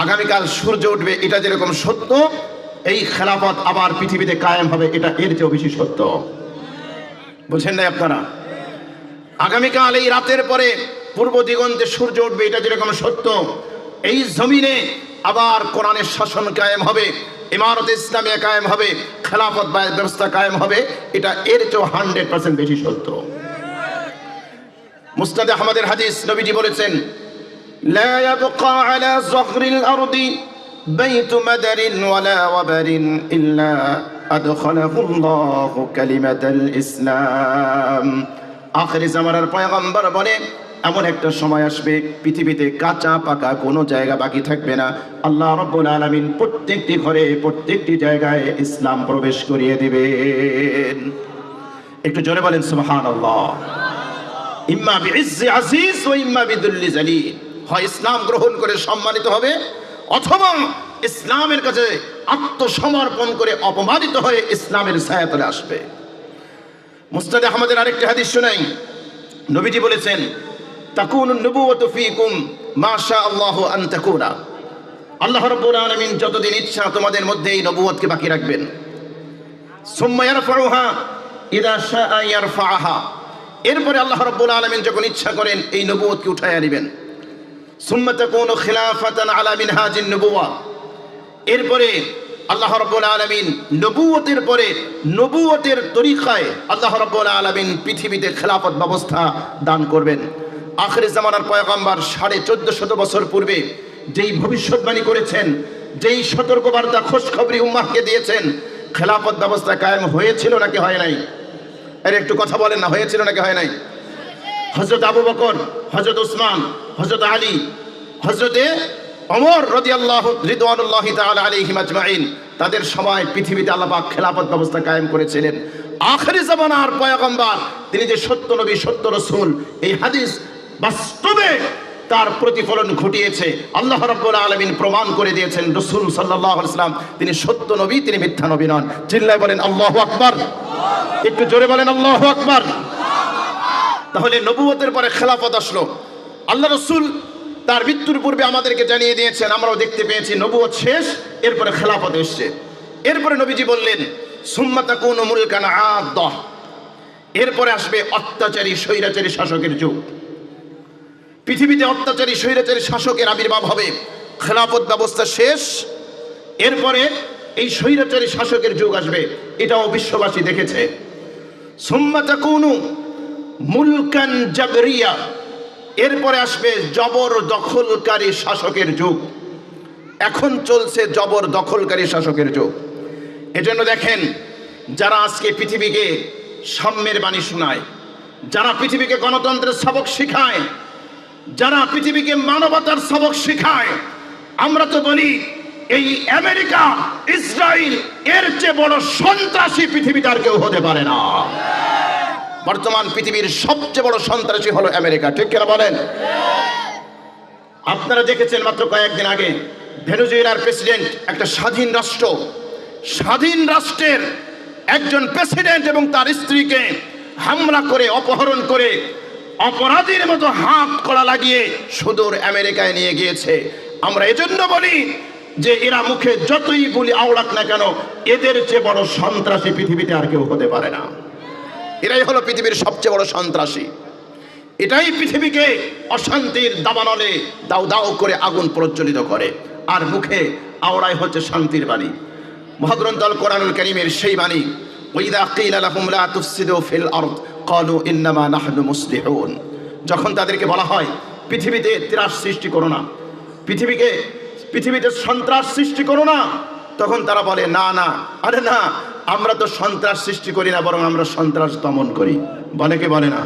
আগামীকাল সূর্য উঠবে এটা যেরকম সত্য, এই খেলাফত আবার পৃথিবীতে কায়েম হবে এটা এর চেয়েও বেশি সত্য। বুঝছেন না আপনারা? আগামীকাল এই রাতের পরে পূর্ব দিগন্তে সূর্য উঠবে এটা যেরকম সত্য, এই জমিনে আবার কোরআনের শাসন কায়েম হবে, ইমারত ইসলামিয়া কায়েম হবে, খেলাফত ব্যবস্থা কায়েম হবে, এটা এর চেয়েও 100% বেশি সত্য। মুসনাদে আহমদের হাদিস, নবীজি বলেছেন, লা ইয়াবকা আলা যখরিল আরদি বাইতু মাদারিন ওয়ালা ওয়াবারিন ইল্লা আদখালাহুল্লাহু কালিমাতাল ইসলাম। আখির জামানার পয়গম্বর বলে, এমন একটা সময় আসবে পৃথিবীতে কাঁচা পাকা কোনো জায়গা বাকি থাকবে না, আল্লাহ রাব্বুল আলামিন প্রত্যেকটি ঘরে প্রত্যেকটি জায়গায় ইসলাম প্রবেশ করিয়ে দিবেন। একটু জোরে বলেন সুবহানাল্লাহ। ইম্মা বিইজ্জি আজিজ ওয়া ইম্মা বিদুল্লি জালিল, হয় ইসলাম গ্রহণ করে সম্মানিত হবে অথবা ইসলামের কাছে আত্মসমর্পণ করে অপমানিত হয়ে ইসলামের ছায়াতলে আসবে। মুসনাদে আহমদের আরেকটি হাদিস শুনাই, নবীজি বলেছেন, তাকুনুন নবুওয়াতু ফীকুম মা শা আল্লাহু আন তাকুনা। আল্লাহ রাব্বুল আলামিন যতদিন ইচ্ছা তোমাদের মধ্যে এই নবুয়তকে বাকি রাখবেন। সুম্মা ইয়ারফাউহা ইযা শাআ ইয়ারফাহা, এরপরে আল্লাহ রাব্বুল আলামিন যখন ইচ্ছা করেন এই নবুয়তকে উঠায়া নেবেন। সুম্মা তাকুনু খিলাফাতান আলা মিনহাজিন নবুওয়া, এরপরে আল্লাহ রাব্বুল আলামিন নবুয়তের পরে নবুয়তের তরিকায় আল্লাহ রাব্বুল আলামিন পৃথিবীতে খেলাফত ব্যবস্থা দান করবেন। আখির জামানার পয়গম্বর 1450 বছর পূর্বে যেই ভবিষ্যৎবাণী করেছেন, যেই সতর্কবার্তা খোঁজখবরি উম্মাহকে দিয়েছেন, খেলাফত ব্যবস্থা কায়েম হয়েছিল নাকি হয় নাই? এর একটু কথা বলেন না, হয়েছিল নাকি হয় নাই? হযরত আবু বকর, হযরত উসমান, হযরত আলী, হযরতে ওমর রাদিয়াল্লাহু রিদওয়ানুল্লাহি তাআলা আলাইহিম আজমাইন, তাদের সময় পৃথিবীতে আল্লাহ পাক খেলাফত ব্যবস্থা কায়েম করেছিলেন। আখির জামানার পয়গম্বর, তিনি যে সত্য নবী সত্য রাসূল, এই হাদিস বাস্তবে তার প্রতিফলন ঘটিয়েছে। আল্লাহ রাব্বুল আলামিন প্রমাণ করে দিয়েছেন রাসূল সাল্লাল্লাহু আলাইহি ওয়াসাল্লাম তিনি সত্য নবী, তিনি মিথ্যা নবী নন। চিল্লায় বলেন আল্লাহু আকবার, একটু জোরে বলেন আল্লাহু আকবার। তাহলে নবুয়তের পরে খেলাফত আসলো। আল্লাহ রাসূল তার মৃত্যুর পূর্বে আমাদেরকে জানিয়ে দিয়েছেন, আমরাও দেখতে পেয়েছি, নবুয়ত শেষ, এরপরে খেলাফত এসছে। এরপরে নবীজি বললেন, সুম্মা তাকুনু মুলকান আদ্দা, এরপরে আসবে অত্যাচারী স্বৈরাচারী শাসকের যুগ। পৃথিবীতে অত্যাচারী স্বৈরাচারী শাসকের আবির্ভাব হবে, খেলাফত ব্যবস্থা শেষ, এরপরে এই স্বৈরাচারী শাসকের যুগ আসবে, এটাও বিশ্ববাসী দেখেছে। সুম্মা তাকুনু মুলকান জাবরিয়া, এরপরে আসবে জবর দখলকারী শাসকের যুগ। এখন চলছে জবর দখলকারী শাসকের যুগ। এজন্য দেখেন, যারা আজকে পৃথিবীকে সাম্যের বাণী শোনায়, যারা পৃথিবীকে গণতন্ত্রের সবক শিখায়, যারা পৃথিবীকে মানবতার সবক শিখায়, আমরা তো বলি এই আমেরিকা, ইসরায়েল এর চেয়ে বড় সন্ত্রাসী পৃথিবীতে আর কেউ হতে পারে না। বর্তমান পৃথিবীর সবচেয়ে বড় সন্ত্রাসী হলো আমেরিকা, ঠিক কিনা বলেন? আপনারা দেখেছেন মাত্র কয়েকদিন আগে ভেনেজুয়েলার প্রেসিডেন্ট, একটা স্বাধীন রাষ্ট্র, স্বাধীন রাষ্ট্রের একজন প্রেসিডেন্ট এবং তার স্ত্রীকে হামলা করে অপহরণ করে অপরাধীর মতো হাত কড়া লাগিয়ে সুদূর আমেরিকায় নিয়ে গিয়েছে। আমরা এজন্য বলি যে এরা মুখে যতই বলি আওড়াক না কেন, এদের চেয়ে বড় সন্ত্রাসী পৃথিবীতে আর কেউ হতে পারে না। এরাই হলো পৃথিবীর সবচেয়ে বড় সন্ত্রাসী। এটাই পৃথিবীকে অশান্তির দাবানলে দাউ দাউ করে আগুন প্রজ্বলিত করে, আর মুখে আওড়াই হচ্ছে শান্তির বাণী। মহাগ্রন্থ আল কোরআনুল কারীমের সেই বাণী, ওয়াইদা কিলা লাহুম লা তুফসিদু ফিল আরদ ক্বালু ইন্নামা নাহনু মুসলিহুন, যখন তাদেরকে বলা হয় পৃথিবীতে ত্রাস সৃষ্টি করো না, পৃথিবীতে সন্ত্রাস সৃষ্টি করো না, তখন তারা বলে না না, আরে না, আমরা তো সন্ত্রাস সৃষ্টি করি না, বরং আমরা সন্ত্রাস দমন করি। বলে কি বলে না?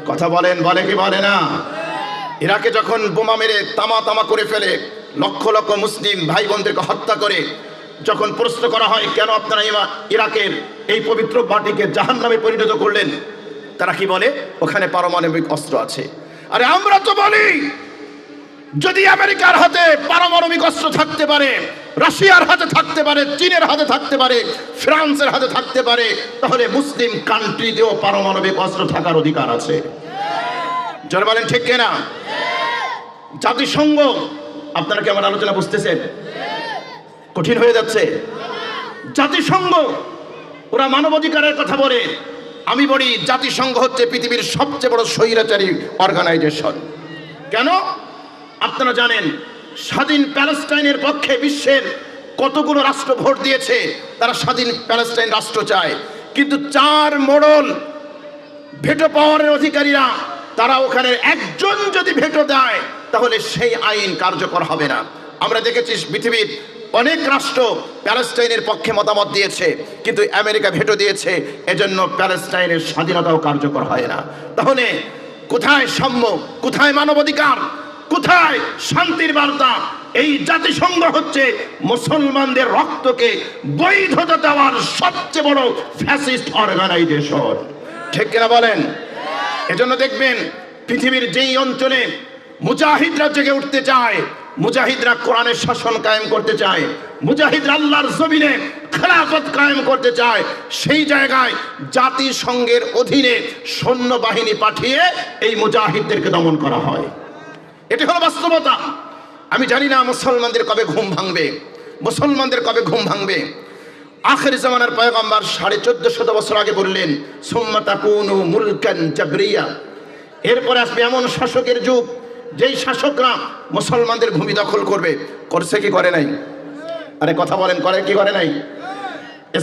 কথা বলেন, বলে কি বলে না? ইরাকে যখন বোমা মেরে তামা তামা করে ফেলে, লক্ষ লক্ষ মুসলিম ভাই বোনদেরকে হত্যা করে, যখন প্রশ্ন করা হয় কেন আপনারা ইরাকের এই পবিত্র মাটিকে জাহান্নামে পরিণত করলেন, তারা কি বলে? ওখানে পারমাণবিক অস্ত্র আছে। আরে আমরা তো বলি যদি আমেরিকার হাতে পারমাণবিক অস্ত্র থাকতে পারে, রাশিয়ার হাতে থাকতে পারে, চীনের হাতে থাকতে পারে, ফ্রান্সের হাতে থাকতে পারে, তাহলে মুসলিম কান্ট্রিতেও পারমাণবিক অস্ত্র থাকার অধিকার আছে। যারা বলেন ঠিক কিনা? জাতিসংঘ আপনারা কি আমার আলোচনা বুঝতেছেন? কঠিন হয়ে যাচ্ছে। জাতিসংঘ ওরা মানবাধিকারের কথা বলে, আমি বলি জাতিসংঘ হচ্ছে পৃথিবীর সবচেয়ে বড় স্বৈরাচারী অর্গানাইজেশন। কেন? আপনারা জানেন স্বাধীন প্যালেস্টাইনের পক্ষে বিশ্বের কতগুলো রাষ্ট্র ভোট দিয়েছে, তারা স্বাধীন প্যালেস্টাইন রাষ্ট্র চায়, কিন্তু 4 মোড়ল ভেটো পাওয়ারের অধিকারীরা তারা ওখানে একজন যদি ভেটো দেয় তাহলে সেই আইন কার্যকর হবে না। আমরা দেখেছি পৃথিবীর অনেক রাষ্ট্র প্যালেস্টাইনের পক্ষে মতামত দিয়েছে, কিন্তু আমেরিকা ভেটো দিয়েছে, এজন্য প্যালেস্টাইনের স্বাধীনতাও কার্যকর হয় না। তাহলে কোথায় সাম্য, কোথায় মানবাধিকার, কোথায় শান্তির বার্তা? এই জাতিসংঘ হচ্ছে মুসলমানদের রক্তকে বৈধতা দেওয়ার সবচেয়ে বড় ফ্যাসিস্ট অর্গানাইজেশন, ঠিক কিনা বলেন? এজন্য দেখবেন পৃথিবীর যেই অঞ্চলে মুজাহিদরা জেগে উঠতে চায়, মুজাহিদরা কোরআনের শাসন কায়েম করতে চায়, মুজাহিদরা আল্লাহর জমিনে খেলাফত কায়েম করতে চায়, সেই জায়গায় জাতিসংঘের অধীনে সৈন্যবাহিনী পাঠিয়ে এই মুজাহিদদেরকে দমন করা হয়। এটি হলো বাস্তবতা। আমি জানি না মুসলমানদের কবে ঘুম ভাঙবে, মুসলমানদের কবে ঘুম ভাঙবে। আখির জামানার পয়গম্বর 1450 বছর আগে বললেন, সুম্মা তাকুনু মুলকান জাবরিয়া, এরপরে আসবে এমন শাসকের যুগ যেই শাসকরা মুসলমানদের ভূমি দখল করবে। করছে কি করে নাই? আরে কথা বলেন, করে কি করে নাই?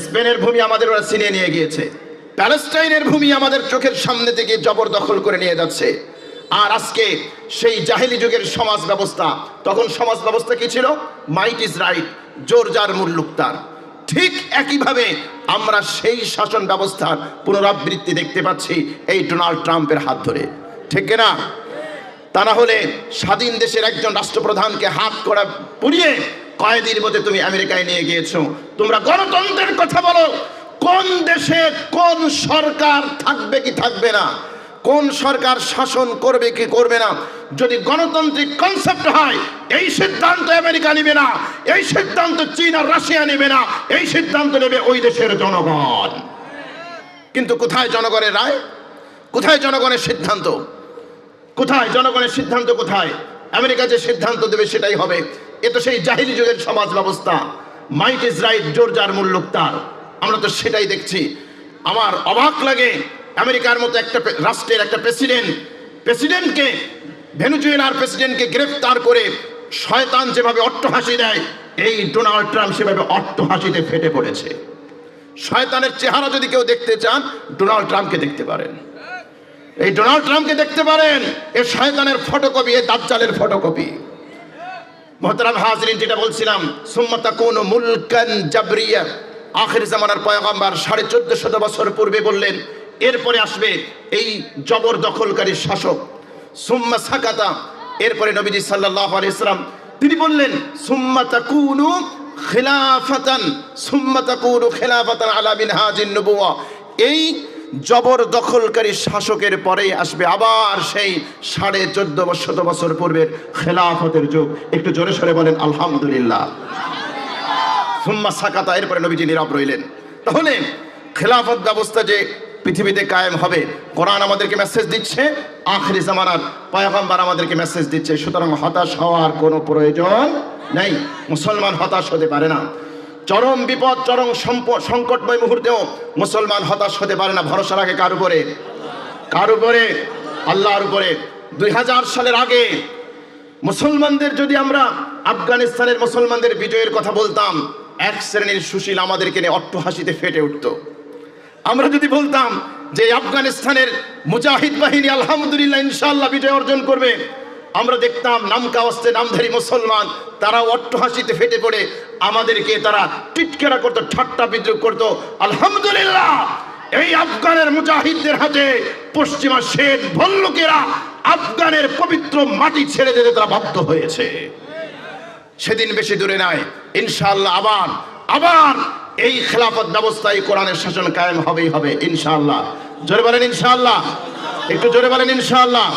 স্পেনের ভূমি আমাদের ওরা ছিনিয়ে নিয়ে গিয়েছে, প্যালেস্টাইনের ভূমি আমাদের চোখের সামনে থেকে জবরদখল করে নিয়ে যাচ্ছে। আর আজকে সেই জাহেলি যুগের সমাজ ব্যবস্থা, তখন সমাজ ব্যবস্থা কি ছিল? মাইট ইজ রাইট, জোর যার মুল্লুক তার। ঠিক একইভাবে আমরা সেই শাসন ব্যবস্থার পুনরাবৃত্তি দেখতে পাচ্ছি এই ডোনাল্ড ট্রাম্পের হাত ধরে, ঠিক না? তা না হলে স্বাধীন দেশের একজন রাষ্ট্রপ্রধানকে হাত করা পুড়িয়ে কয়েদির মধ্যে তুমি আমেরিকায় নিয়ে গিয়েছো। তোমরা গণতন্ত্রের কথা বলো, কোন দেশে কোন সরকার থাকবে কি থাকবে না, কোন সরকার শাসন করবে কি করবে না, যদি গণতান্ত্রিক কনসেপ্ট হয়, এই সিদ্ধান্ত আমেরিকা নেবে না, এই সিদ্ধান্ত চীন আর রাশিয়া নেবে না, এই সিদ্ধান্ত নেবে ওই দেশের জনগণ। কিন্তু কোথায় জনগণের রায়, কোথায় জনগণের সিদ্ধান্ত, কোথায় জনগণের সিদ্ধান্ত? কোথায়? আমেরিকা যে সিদ্ধান্ত দেবে সেটাই হবে। এ তো সেই জাহিলি যুগের সমাজ ব্যবস্থা, মাইট ইজ রাইট, জোর যার মুল্লুক তার। আমরা তো সেটাই দেখছি। আমার অবাক লাগে, আমেরিকার মতো একটা রাষ্ট্রের একটা প্রেসিডেন্টকে, ভেনেজুয়েলার প্রেসিডেন্টকে গ্রেফতার করে শয়তান যেভাবে অট্টহাসি দেয়, এই ডোনাল্ড ট্রাম্প সেভাবে অট্টহাসিতে ফেটে পড়েছে। শয়তানের চেহারা যদি কেউ দেখতে চান, ডোনাল্ড ট্রাম্পকে দেখতে পারেন, এই ডোনাল্ড ট্রাম্পকে দেখতে পারেন। এই শয়তানের ফটোকপি, এই দাজ্জালের ফটোকপি। মুহতারাম হাজরিন, যেটা বলছিলাম, সুম্মা তাকুনু মুলকান জাবরিয়া, আখির জামানার পয়গম্বর 1450 বছর পূর্বে বললেন এরপরে আসবে এই জবরদখলকারী শাসক। সুম্মা সাকাতা, এরপরে নবীজি সাল্লাল্লাহু আলাইহি ওয়াসাল্লাম তিনি বললেন সুম্মা তাকুনু খিলাফাতান, সুম্মা তাকুনু খিলাফাতান আলা মিনহাজিন নবুওয়া। এই জবরদখলকারী শাসকের পরেই আসবে আবার সেই 1450 বছর পূর্বের খেলাফতের যুগ। একটু জোরে সরে বলেন আলহামদুলিল্লাহ। সুম্মা সাকাতা, এরপরে নবীজি নীরব রইলেন। তাহলে খেলাফত ব্যবস্থা যে পৃথিবীতে কায়েম হবে, কোরআন আমাদেরকে মেসেজ দিচ্ছে, আখিরি জামানার পয়গম্বর আমাদেরকে মেসেজ দিচ্ছে। সুতরাং হতাশ হওয়ার কোনো প্রয়োজন নেই, মুসলমান হতাশ হতে পারে না। চরম বিপদ, চরম সংকটময় মুহূর্তেও মুসলমান হতাশ হতে পারে না। ভরসা রাখে কার উপরে? কার উপরে? আল্লাহর উপরে। 2000 সালের আগে মুসলমানদের যদি আমরা আফগানিস্তানের মুসলমানদের বিজয়ের কথা বলতাম, এক শ্রেণীর সুশীল আমাদেরকে নিয়ে অট্টহাসিতে ফেটে উঠত। আমরা যদি বলতাম যে আফগানিস্তানের মুজাহিদ বাহিনী আলহামদুলিল্লাহ ইনশাআল্লাহ বিজয় অর্জন করবে, আমরা দেখতাম নামকা অস্ত্রে নামধারী মুসলমান তারা অট্টহাসিতে ফেটে পড়ে আমাদেরকে তারা টিটকেরা করতো, ঠাট্টা বিদ্রুপ করতো। আলহামদুলিল্লাহ, এই আফগানের মুজাহিদদের হাতে পশ্চিমা শেখ ভল্লুকেরা আফগানের পবিত্র মাটি ছেড়ে দিতে তারা বাধ্য হয়েছে। সেদিন বেশি দূরে নাই, ইনশাআল্লাহ আবার এই খেলাফত ব্যবস্থায় কোরআনের শাসন কায়েম হবেই হবে ইনশাআল্লাহ। জোরে বলেন ইনশাআল্লাহ, একটু জোরে বলেন ইনশাআল্লাহ।